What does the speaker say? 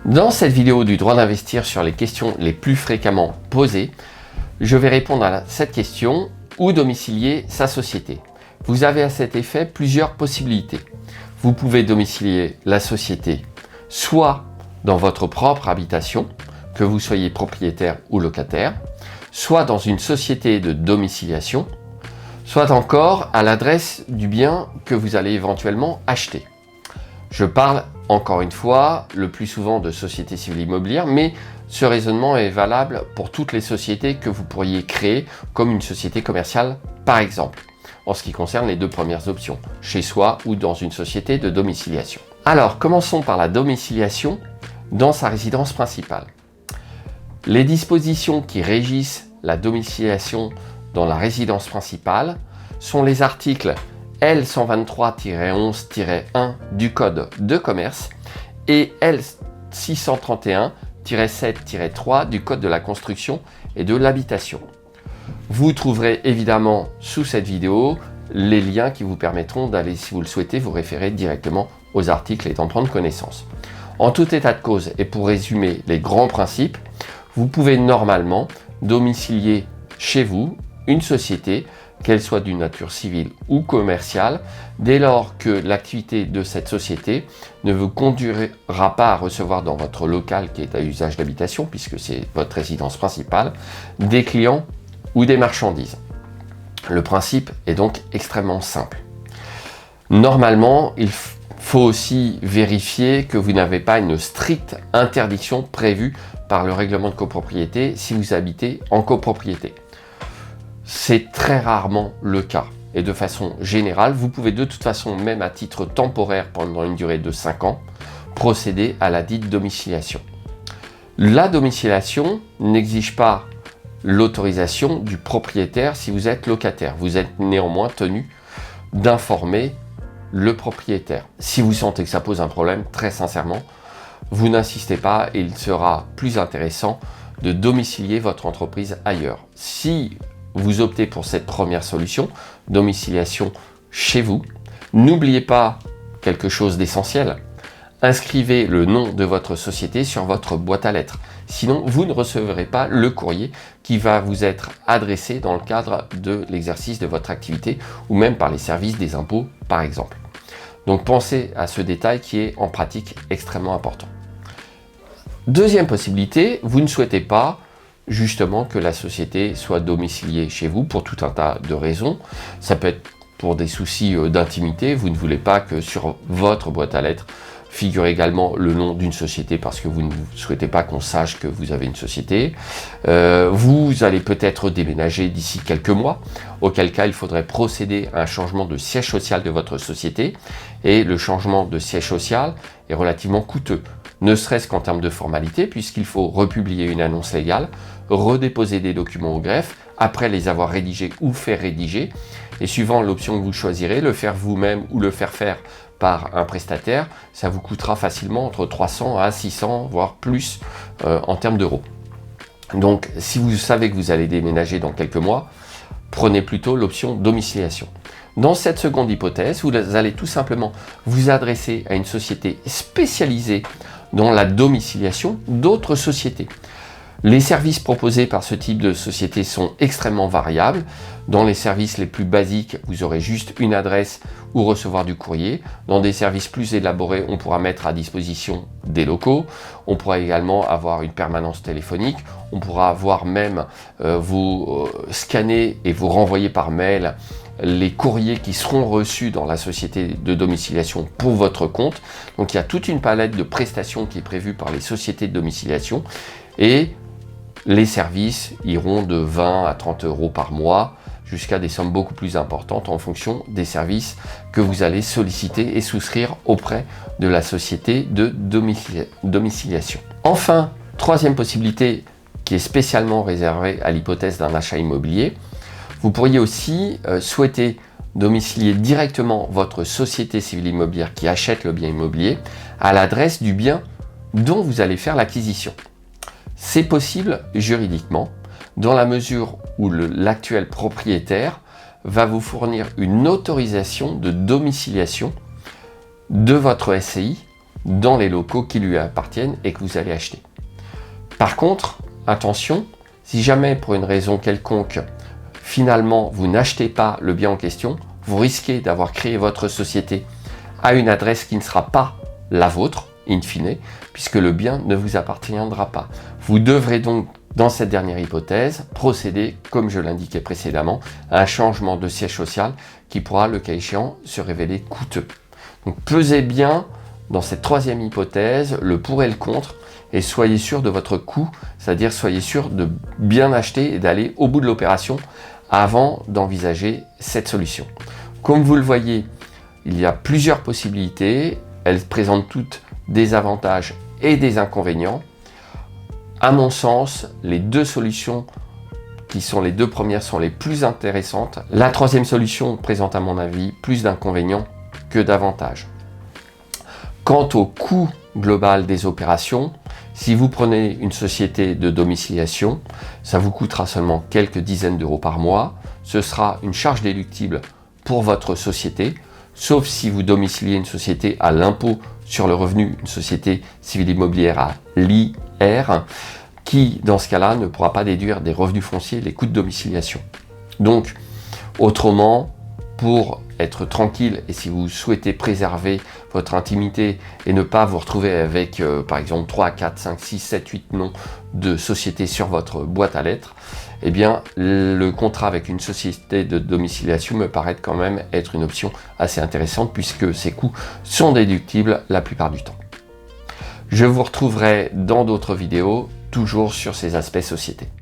Dans cette vidéo du droit d'investir sur les questions les plus fréquemment posées, je vais répondre à cette question: où domicilier sa société? Vous avez à cet effet plusieurs possibilités. Vous pouvez domicilier la société soit dans votre propre habitation, que vous soyez propriétaire ou locataire, soit dans une société de domiciliation, soit encore à l'adresse du bien que vous allez éventuellement acheter. Je parle encore une fois le plus souvent de société civile immobilière, mais ce raisonnement est valable pour toutes les sociétés que vous pourriez créer, comme une société commerciale par exemple, en ce qui concerne les deux premières options, chez soi ou dans une société de domiciliation. Alors, commençons par la domiciliation dans sa résidence principale. Les dispositions qui régissent la domiciliation dans la résidence principale sont les articles L123-11-1 du Code de commerce et L631-7-3 du Code de la construction et de l'habitation. Vous trouverez évidemment sous cette vidéo les liens qui vous permettront d'aller, si vous le souhaitez, vous référer directement aux articles et d'en prendre connaissance. En tout état de cause, et pour résumer les grands principes, vous pouvez normalement domicilier chez vous une société, qu'elle soit d'une nature civile ou commerciale, dès lors que l'activité de cette société ne vous conduira pas à recevoir dans votre local qui est à usage d'habitation, puisque c'est votre résidence principale, des clients ou des marchandises. Le principe est donc extrêmement simple. Normalement, il faut aussi vérifier que vous n'avez pas une stricte interdiction prévue par le règlement de copropriété si vous habitez en copropriété. C'est très rarement le cas. Et de façon générale, vous pouvez de toute façon, même à titre temporaire pendant une durée de 5 ans, procéder à la dite domiciliation. La domiciliation n'exige pas l'autorisation du propriétaire si vous êtes locataire. Vous êtes néanmoins tenu d'informer le propriétaire. Si vous sentez que ça pose un problème, très sincèrement, vous n'insistez pas et il sera plus intéressant de domicilier votre entreprise ailleurs. Si vous optez pour cette première solution, domiciliation chez vous, n'oubliez pas quelque chose d'essentiel. Inscrivez le nom de votre société sur votre boîte à lettres. Sinon, vous ne recevrez pas le courrier qui va vous être adressé dans le cadre de l'exercice de votre activité ou même par les services des impôts, par exemple. Donc, pensez à ce détail qui est en pratique extrêmement important. Deuxième possibilité, vous ne souhaitez pas justement que la société soit domiciliée chez vous pour tout un tas de raisons. Ça peut être pour des soucis d'intimité, vous ne voulez pas que sur votre boîte à lettres figure également le nom d'une société parce que vous ne souhaitez pas qu'on sache que vous avez une société. Vous allez peut-être déménager d'ici quelques mois, auquel cas il faudrait procéder à un changement de siège social de votre société et le changement de siège social est relativement coûteux. Ne serait-ce qu'en termes de formalité, puisqu'il faut republier une annonce légale, redéposer des documents au greffe, après les avoir rédigés ou faire rédiger, et suivant l'option que vous choisirez, le faire vous-même ou le faire faire par un prestataire, ça vous coûtera facilement entre 300 à 600, voire plus en termes d'euros. Donc, si vous savez que vous allez déménager dans quelques mois, prenez plutôt l'option domiciliation. Dans cette seconde hypothèse, vous allez tout simplement vous adresser à une société spécialisée dans la domiciliation d'autres sociétés. Les services proposés par ce type de société sont extrêmement variables. Dans les services les plus basiques, vous aurez juste une adresse ou recevoir du courrier. Dans des services plus élaborés, on pourra mettre à disposition des locaux. On pourra également avoir une permanence téléphonique. On pourra avoir même vous scanner et vous renvoyer par mail les courriers qui seront reçus dans la société de domiciliation pour votre compte. Donc il y a toute une palette de prestations qui est prévue par les sociétés de domiciliation et les services iront de 20 à 30 euros par mois jusqu'à des sommes beaucoup plus importantes en fonction des services que vous allez solliciter et souscrire auprès de la société de domiciliation. Enfin, troisième possibilité qui est spécialement réservée à l'hypothèse d'un achat immobilier, vous pourriez aussi souhaiter domicilier directement votre société civile immobilière qui achète le bien immobilier à l'adresse du bien dont vous allez faire l'acquisition. C'est possible juridiquement dans la mesure où l'actuel propriétaire va vous fournir une autorisation de domiciliation de votre SCI dans les locaux qui lui appartiennent et que vous allez acheter. Par contre, attention, si jamais pour une raison quelconque, finalement vous n'achetez pas le bien en question, vous risquez d'avoir créé votre société à une adresse qui ne sera pas la vôtre, in fine, puisque le bien ne vous appartiendra pas. Vous devrez donc, dans cette dernière hypothèse, procéder, comme je l'indiquais précédemment, à un changement de siège social qui pourra, le cas échéant, se révéler coûteux. Donc pesez bien, dans cette troisième hypothèse, le pour et le contre, et soyez sûr de votre coût, c'est-à-dire soyez sûr de bien acheter et d'aller au bout de l'opération avant d'envisager cette solution. Comme vous le voyez, il y a plusieurs possibilités, elles présentent toutes des avantages et des inconvénients. À mon sens, les deux solutions qui sont les deux premières sont les plus intéressantes. La troisième solution présente à mon avis plus d'inconvénients que d'avantages. Quant au coût global des opérations, si vous prenez une société de domiciliation, ça vous coûtera seulement quelques dizaines d'euros par mois. Ce sera une charge déductible pour votre société, sauf si vous domiciliez une société à l'impôt sur le revenu, une société civile immobilière à l'IR, qui dans ce cas-là ne pourra pas déduire des revenus fonciers les coûts de domiciliation. Donc, autrement, pour être tranquille et si vous souhaitez préserver votre intimité et ne pas vous retrouver avec par exemple 3, 4, 5, 6, 7, 8 noms de sociétés sur votre boîte à lettres, eh bien le contrat avec une société de domiciliation me paraît quand même être une option assez intéressante puisque ces coûts sont déductibles la plupart du temps. Je vous retrouverai dans d'autres vidéos, toujours sur ces aspects société.